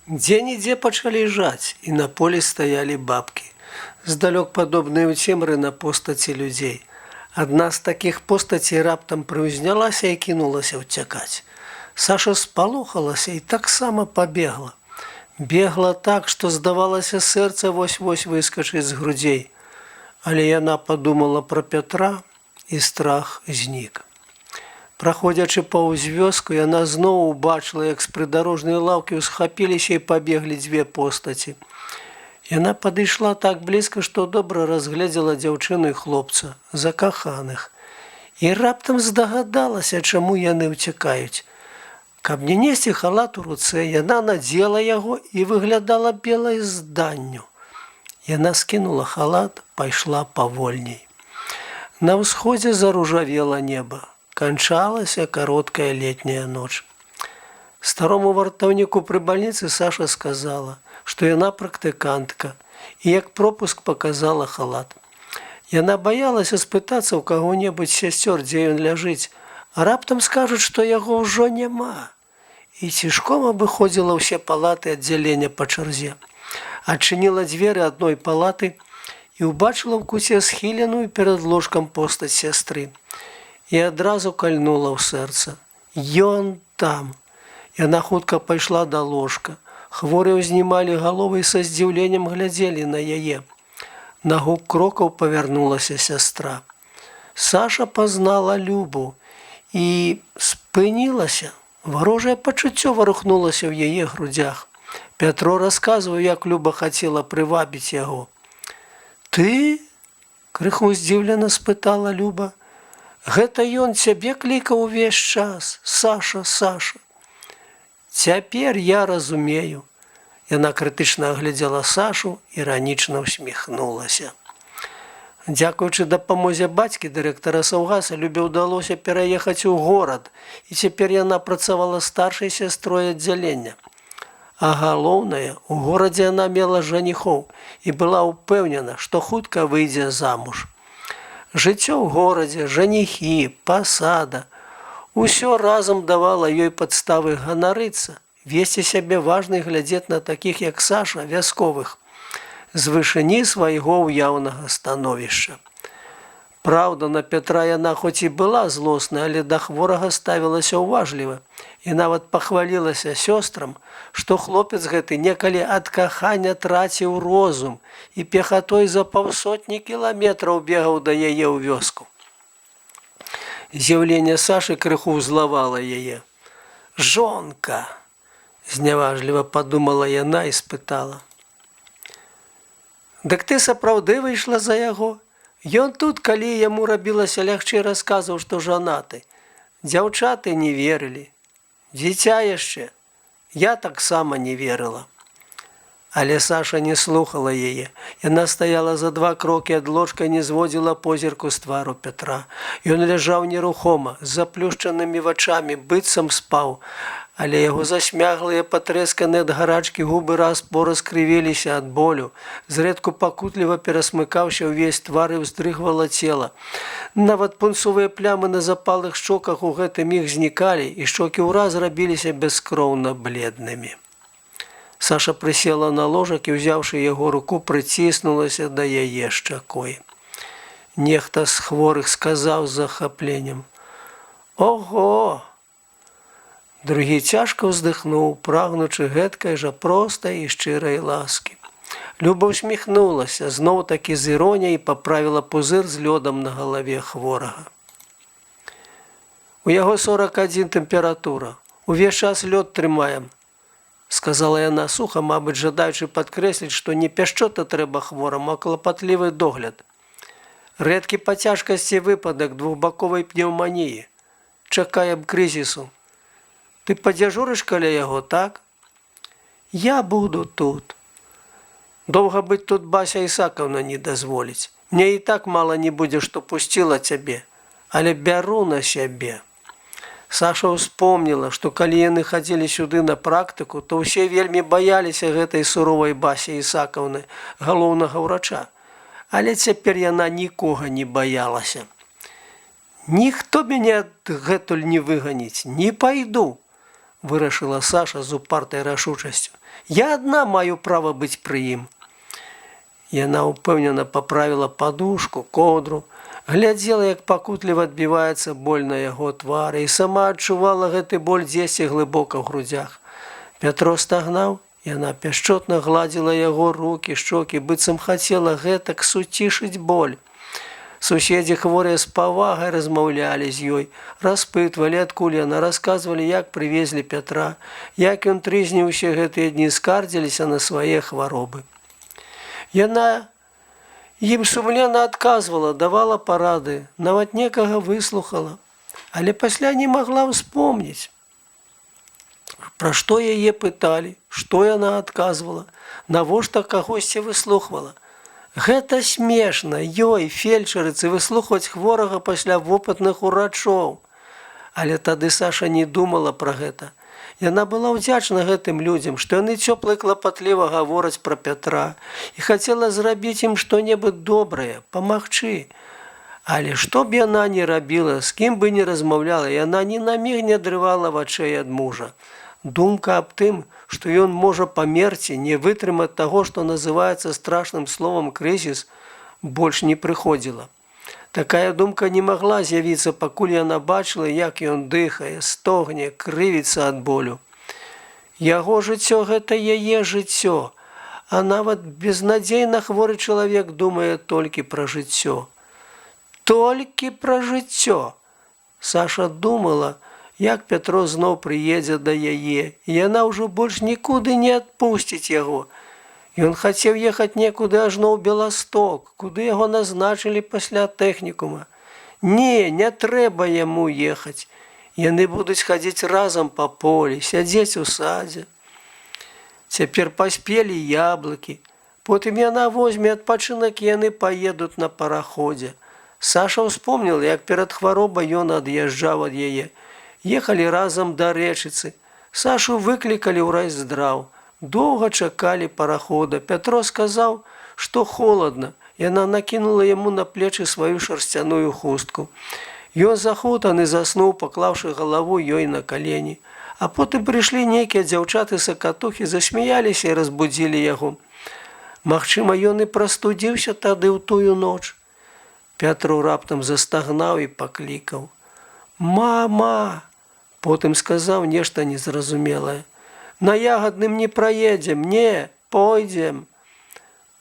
Дзе-нідзе пачалі жаць, і на полі стаялі бабкі. Здалёк падобныя ў цемры на постаці людзей. Адна з такіх постацей раптам прыўзнялася і кінулася ўцякаць. Саша спалохалася і таксама пабегла. Бегла так, што, здавалася, сэрца вось-вось выскачыць з грудзей. Але яна падумала пра Пятра, і страх знік. Праходзячы паўз вёску, яна зноў убачыла, як з прыдарожнай лаўкі ўсхапіліся і пабеглі дзве постаці. Яна падышла так блізка, што добра разгледзела дзяўчыну і хлопца, закаханых. І раптам здагадалася, чаму яны ўцякаюць. Каб не несці халат у руцэ, яна надзела яго і выглядала белай зданню. Яна скінула халат, пайшла павольней. На ўсходзе заружавела неба. Канчалася кароткая летняя ноч. Старому вартаўніку пры бальніцы Саша сказала, што яна практыкантка, і як пропуск паказала халат. Яна баялася спытацца ў каго-небудзь сясцёр, дзе ён ляжыць, а раптам скажуць, што яго ўжо няма. І цішком абыходзіла ўсе палаты аддзялення па чарзе. Адчыніла дзверы адной палаты і ўбачыла ў куце схіленую перад ложкам постаць сястры. І адразу кальнула ў сэрца. Ён там. Яна хутка пайшла да ложка. Хворыя ўзнімалі галовы і са здзіўленнем глядзелі на яе. На гук крокаў павярнулася сястра. Саша пазнала Любу і спынілася. Варожае пачуццё варухнулася ў яе грудзях. Пятро расказваў, як Люба хацела прывабіць яго. «Ты?» – крыху здзіўлена спытала Люба. «Гэта ён цябе клікаў увесь час, Саша, Саша». «Цяпер я разумею». Яна крытычна агледзела Сашу, іранічна ўсміхнулася. Дзякуючы дапамозе бацькі дырэктара Саўгаса Любе ўдалося пераехаць у горад, і цяпер яна працавала старшай сястрой аддзялення. А галоўнае, у горадзе яна мела жаніхоў і была ўпэўнена, што хутка выйдзе замуж. Жыццё ў горадзе, жаніхі, пасада – усё разам давала ёй падставы ганарыцца, весці сябе важна і глядзець на такіх, як Саша, вясковых, з вышыні свайго ўяўнага становішча. Праўда, на Пятра яна хоць і была злосная, але да хворага ставілася ўважліва і нават пахвалілася сёстрам, што хлопец гэты некалі ад кахання траціў розум і пехатой за паўсотні кіламетраў бегаў да яе ў вёску. З'яўленне Сашы крыху ўзлавала яе. «Жонка!» – зняважліва падумала яна і спытала. «Дык ты сапраўды выйшла за яго?» Ён тут, калі яму рабілася лягчэй, расказваў, што жанаты. Дзяўчаты не верылі. Дзіця яшчэ. Я таксама не верыла. Але Саша не слухала яе. Яна стаяла за 2 крокі ад ложка і не зводзіла позірку з твару Пятра. Ён ляжаў нерухома, з заплюшчанымі вачамі, быццам спаў. Але яго засмяглыя, патрэсканыя ад гарачкі губы раз пораскрывіліся ад болю. Зрэдку пакутліва перасмыкаўся ўвесь твар і ўздрыгвала цела. Нават пунцовыя плямы на запалых шчоках у гэты міг знікалі, і шчокі ўраз рабіліся бяскроўна бледнымі. Саша прысела на ложак і, узяўшы яго руку, прыціснулася да яе шчакой. Нехта з хворых сказаў з захапленнем: «Ого!» Другі цяжка ўздыхнуў, прагнучы гэткай жа простай і шчырай ласкі. Люба ўсміхнулася, зноў такі з іроніяй паправіла пузыр з лёдам на галаве хворага. «У яго 41 тэмпература. Увесь час лёд трымаем», – сказала яна суха, мабыць, жадаючы падкрэсліць, што не пяшчота трэба хвораму, а клапатлівы догляд. Рэдкі па цяжкасці выпадак двухбаковай пнеўманіі. Чакаем крызісу. Ты падзяжурыш каля яго, так?» «Я буду тут». «Доўга быць тут Бася Ісакаўна не дазволіць. Мне і так мала не будзе, што пусціла цябе, але бяру на сябе». Саша ўспомніла, што калі яны хадзілі сюды на практыку, то ўсе вельмі баяліся гэтай суровай Басі Ісакаўны, галоўнага ўрача. Але цяпер яна нікога не баялася. «Ніхто мяне адгэтуль не выганіць, не пайду», вырашыла Саша з упартай рашучасцю. Я адна маю права быць пры ім. Яна ўпэўнена паправіла падушку, коўдру, глядзела, як пакутліва адбіваецца боль на яго твары, і сама адчувала гэты боль дзесьці глыбока ў грудзях. Пятро стагнаў, яна пяшчотна гладзіла яго рукі, шчокі, быццам хацела гэтак суцішыць боль. Суседзі хворыя з павагай размаўлялі з ёй, распытвалі, адкуль яна, расказвалі, як прывезлі Пятра, як ён трызніў усе гэтыя дні, скардзіліся на свае хваробы. Яна ім сумлена адказвала, давала парады, нават некага выслухала, але пасля не магла ўспомніць, пра што яе пыталі, што яна адказвала, навошта кагосьці выслухвала. Гэта смешна, ёй, фельчарыцы, выслухваць хворага пасля вопытных урачоў. Але тады Саша не думала пра гэта. Яна была ўдзячна гэтым людзям, што яны цёпла і клапатліва гавораць пра Пятра і хацела зрабіць ім што-небудзь добрае, памагчы. Але што б яна не рабіла, з кім бы не размаўляла, яна ні на міг не адрывала вачэй ад мужа. Думка аб тым, што ён можа памерці, не вытрымаць таго, што называецца страшным словам крызіс, больш не прыходзіла. Такая думка не магла з'явіцца, пакуль яна бачыла, як ён дыхае, стогне, крывіцца ад болю. Яго жыццё – гэта яе жыццё, а нават безнадзейна хворы чалавек думае толькі пра жыццё. Толькі пра жыццё. Саша думала, як Пятро зноў прыедзе да яе, і яна ўжо больш нікуды не адпусціць яго. Ён хацеў ехаць некуды ажно ў Беласток, куды яго назначылі пасля тэхнікума. Не трэба яму ехаць. Яны будуць хадзіць разам па полі, сядзець у садзе. Цяпер паспелі яблыкі. Потым яна возьме адпачынак, і яны паедуць на параходзе. Саша ўспомніла, як перад хваробай ён ад'язджаў ад яе. Ехалі разам да рэчыцы. Сашу выклікалі ў райздраў. Доўга чакалі парахода. Пятро сказаў, што холадна. Яна накінула яму на плечы сваю шарсцяную хустку. Ён захутаны заснуў, паклаўшы галаву ёй на калені. А потым прыйшлі нейкія дзяўчаты-сакатухі, засмяяліся і разбудзілі яго. Магчыма, ён і прастудзіўся тады ў тую ноч. Пятро раптам застагнаў і паклікаў. «Мама!» Потым сказаў нешта незразумелае. «На ягадным не праедзем, не, пойдзем».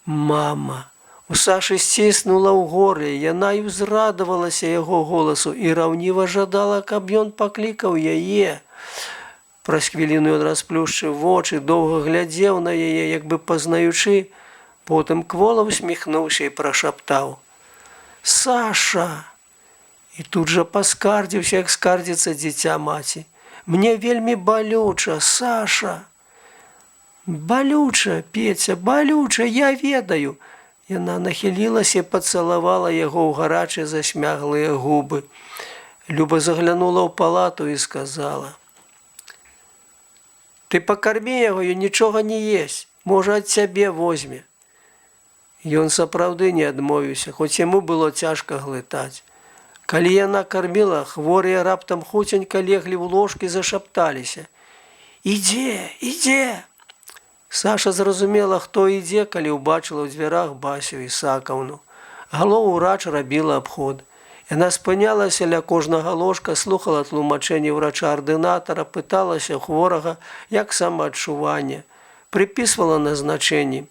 «Мама!» У Сашы сціснула ў горле, яна і ўзрадавалася яго голасу і раўніва жадала, каб ён паклікаў яе. Праз хвіліну ён расплюшчыў вочы, доўга глядзеў на яе, як бы пазнаючы, потым квола усміхнуўся і прашаптаў: «Саша!» І тут жа паскардзіўся, як скардзіцца дзіця маці. «Мне вельмі балюча, Саша!» «Балюча, Петя, балюча, я ведаю!» Яна нахілілася і пацалавала яго ў гарачыя засмяглыя губы. Люба заглянула ў палату і сказала: «Ты пакармі яго, ён нічога не есць, можа, ад цябе возьме». Ён сапраўды не адмовіўся, хоць яму было цяжка глытаць. Калі яна карміла, хворыя раптам хуценька леглі ў ложкі і зашапталіся: «Ідзе, ідзе!» Саша зразумела, хто ідзе, калі ўбачыла ў дзвярах Басю Ісакаўну. Галоўурач рабіла абход. Яна спынялася ля кожнага ложка, слухала тлумачэнні ўрача-ардынатара, пыталася хворага, як самаадчуванне, прыпісвала назначэнні.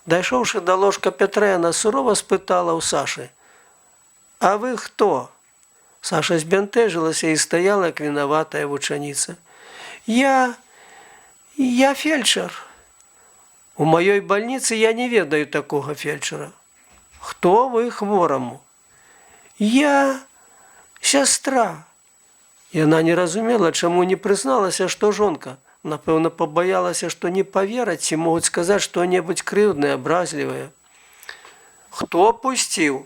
Дайшоўшы да ложка Пятра, яна сурова спытала ў Сашы: «А вы хто?» Саша збянтэжылася і стаяла, як вінаватая вучаніца. Я фельчар. У маёй бальніцы я не ведаю такога фельчара. Хто вы хвораму? Я сястра. Яна не разумела, чаму не прызналася, што жонка. Напэўна, пабаялася, што не павераць ці могуць сказаць што-небудзь крыўднае, абразлівае. Хто пусціў?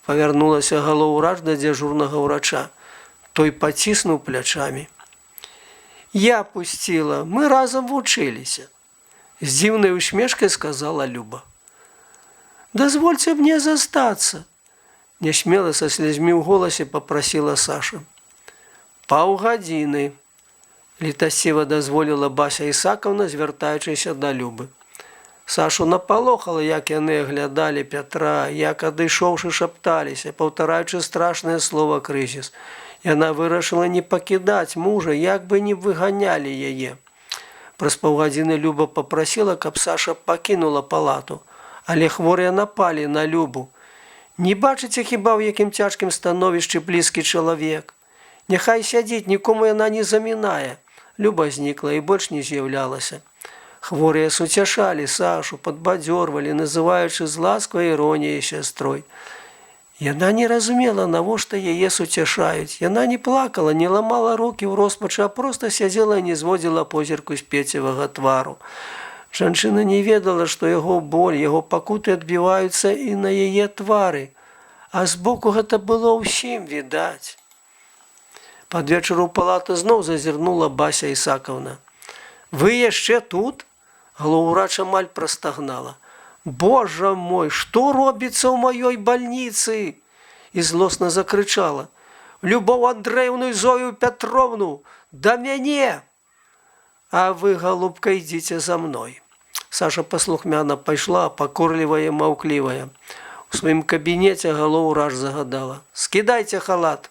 Павярнулася галоўурач да дзяжурнага ўрача. Той паціснуў плячамі. Я пусціла, мы разам вучыліся. З дзіўнай усмешкай сказала Люба. «Дазвольце мне застацца!» Нясмела са слязьмі ў голасе папрасіла Саша. «Паўгадзіны!» літасціва дазволіла Бася Ісакаўна, звяртаючыся да Любы. Сашу напалохала, як яны аглядалі Пятра, як, адышоўшы, шапталіся, паўтараючы страшнае слова «крызіс». Яна вырашыла не пакідаць мужа, як бы не выганялі яе. Праз паўгадзіны Люба папрасіла, каб Саша пакінула палату, але хворыя напалі на Любу. Не бачыце хіба, ў якім цяжкім становішчы блізкі чалавек? Няхай сядзіць, нікому яна не замінае. Люба знікла і больш не з'яўлялася. Хворыя суцяшалі Сашу, падбадзёрвалі, называючы з ласкавай іроніяй сястрой. Яна не разумела, навошта яе суцяшаюць. Яна не плакала, не ламала рукі ў роспачы, а проста сядзела і не зводзіла позірку з Пецевага твару. Жанчына не ведала, што яго боль, яго пакуты адбіваюцца і на яе твары, а збоку гэта было ўсім відаць. Пад вечар у палату зноў зазірнула Бася Ісакаўна. «Вы яшчэ тут?» Галаўврач амаль прастагнала. «Божа мой, што робіцца ў маёй бальніцы?» І злосна закрычала. «Любоў Андрэевну і Зою Пятровну! Да мяне!» «А вы, голубка, ідзіце за мной». Саша паслухмяна пайшла, пакорлівая, маўклівая. У сваім кабінеце галаўврач загадала. «Скідайце халат!»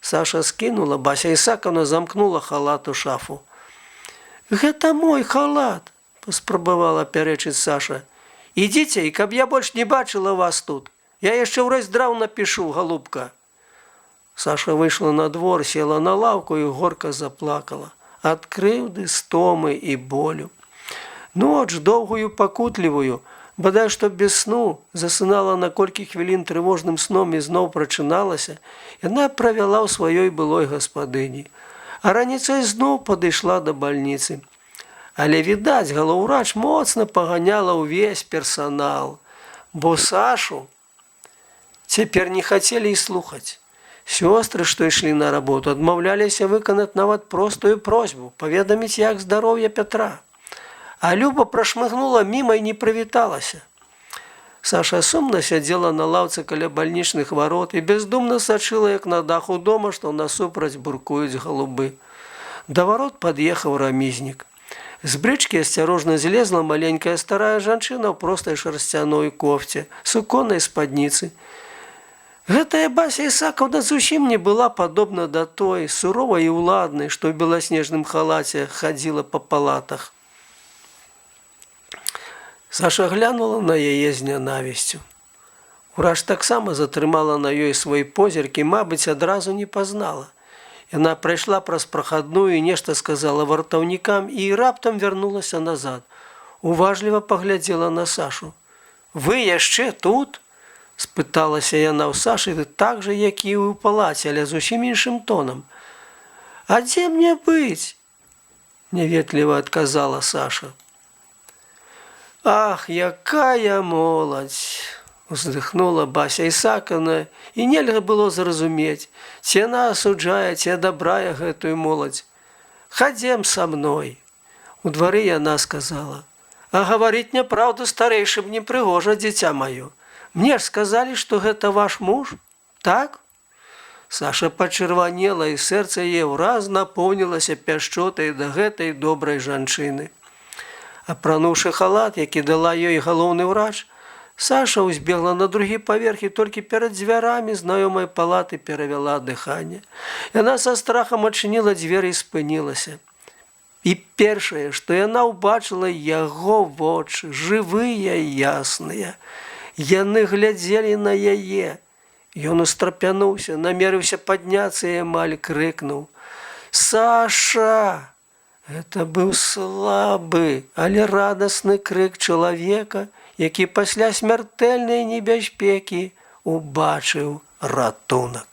Саша скінула, Бася Ісакаўна замкнула халат у шафу. «Гэта мой халат!» – паспрабавала пярэчыць Саша. «Ідзіце, і каб я больш не бачыла вас тут. Я яшчэ ўрэз драў напішу, голубка». Саша выйшла на двор, села на лаўку і горка заплакала. Ад крыўды, стомы і болю. Ноч, доўгую, пакутлівую, бадай што без сну, засынала на колькі хвілін трывожным сном і зноў прачыналася, яна правяла ў сваёй былой гаспадыні. А раніцай зноў падышла да бальніцы. Але, відаць, галаўврач моцна паганяла ўвесь персанал, бо Сашу цяпер не хацелі і слухаць. Сёстры, што ішлі на работу, адмаўляліся выканаць нават простую просьбу паведаміць, як здароўе Пятра. А Люба прашмыгнула міма і не прывіталася. Саша сумна сядзела на лаўцы каля бальнічных варот і бездумна сачыла, як на даху дома, што насупраць буркуюць галубы. Да варот пад'ехаў рамізнік. З брычкі асцярожна злезла маленькая старая жанчына ў простай шарсцяной кофце, суконнай спадніцы. Гэтая Бася Ісакаўна зусім не была падобна да той, суровай і ўладнай, што ў беласнежным халаце хадзіла па палатах. Саша глянула на яе з нянавісцю. Урач таксама затрымала на ёй свой позірк і, мабыць, адразу не пазнала. Яна прайшла праз прахадную і нешта сказала вартаўнікам і раптам вярнулася назад. Уважліва паглядзела на Сашу. «Вы яшчэ тут?» – спыталася яна ў Сашы так жа, як і ў палаце, але зусім іншым тонам. «А дзе мне быць?» – няветліва адказала Саша. «Ах, якая моладзь!» – уздыхнула Бася Ісакаўна, і нельга было зразумець, ці яна асуджае, ці адабрае гэтую моладзь. «Хадзем са мной!» У двары яна сказала. «А гаварыць няпраўду старэйшым непрыгожа, дзіця маё. Мне ж сказалі, што гэта ваш муж, так?» Саша пачырванела, і сэрца яе ўраз напоўнілася пяшчотай да гэтай добрай жанчыны. Апрануўшы халат, які дала ёй галоўны ўрач, Саша ўзбегла на другі паверх і толькі перад дзвярамі знаёмай палаты перавяла дыханне. Яна са страхам адчыніла дзверы і спынілася. І першае, што яна ўбачыла, яго вочы, жывыя і ясныя. Яны глядзелі на яе. Ён устрапянуўся, намерыўся падняцца і амаль крыкнуў. «Саша!» Гэта быў слабы, але радасны крык чалавека, які пасля смяртэльнай небяспекі убачыў ратунак.